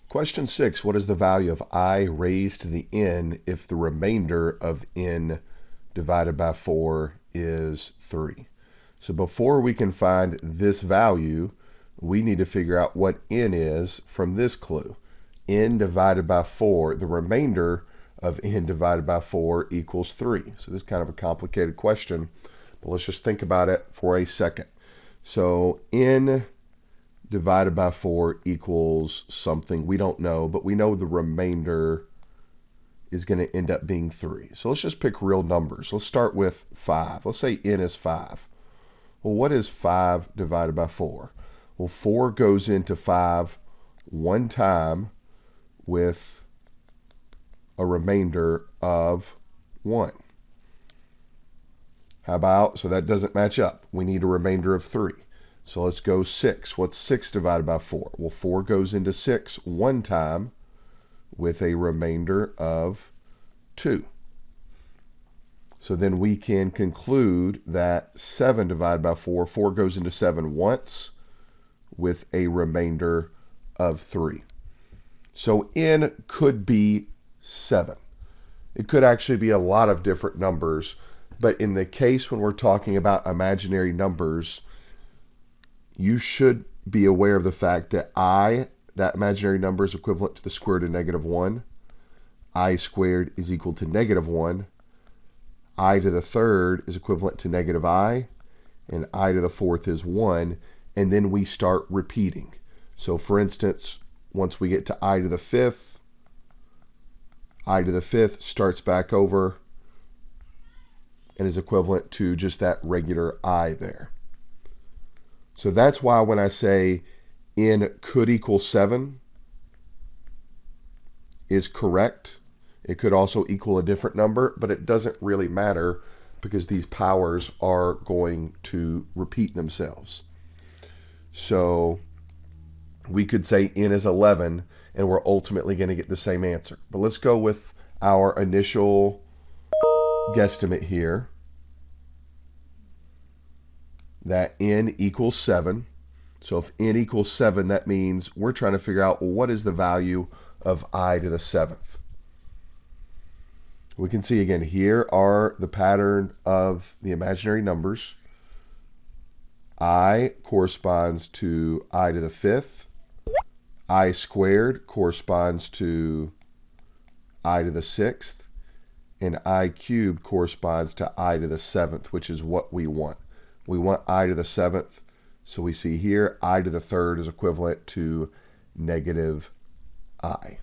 Question 6, what is the value of I raised to the n if the remainder of n divided by 4 is 3? So before we can find this value, we need to figure out what n is from this clue. N divided by 4, the remainder of n divided by 4 equals 3. So this is kind of a complicated question, but let's just think about it for a second. So n divided by 4 equals something we don't know, but we know the remainder is going to end up being 3. So let's just pick real numbers. Let's start with 5. Let's say n is 5. Well, what is 5 divided by 4? Well, 4 goes into 5 one time with a remainder of 1. How about, so that doesn't match up. We need a remainder of 3. So let's go 6. What's 6 divided by 4? Well, 4 goes into 6 one time with a remainder of 2. So then we can conclude that 7 divided by 4, 4 goes into 7 once with a remainder of 3. So n could be 7. It could actually be a lot of different numbers, but in the case when we're talking about imaginary numbers, you should be aware of the fact that I, that imaginary number, is equivalent to the square root of negative 1. I squared is equal to negative 1. I to the third is equivalent to negative I, and I to the fourth is 1, and then we start repeating. So for instance, once we get to I to the fifth, I to the fifth starts back over and is equivalent to just that regular I there. So that's why when I say n could equal 7 is correct. It could also equal a different number, but it doesn't really matter because these powers are going to repeat themselves. So we could say n is 11 and we're ultimately going to get the same answer. But let's go with our initial guesstimate here, that n equals 7. So if n equals 7, that means we're trying to figure out, well, what is the value of I to the 7th? We can see again, here are the pattern of the imaginary numbers. I corresponds to I to the 5th. I squared corresponds to I to the 6th. And I cubed corresponds to I to the 7th, which is what we want. We want I to the 7th. So we see here I to the third is equivalent to negative I.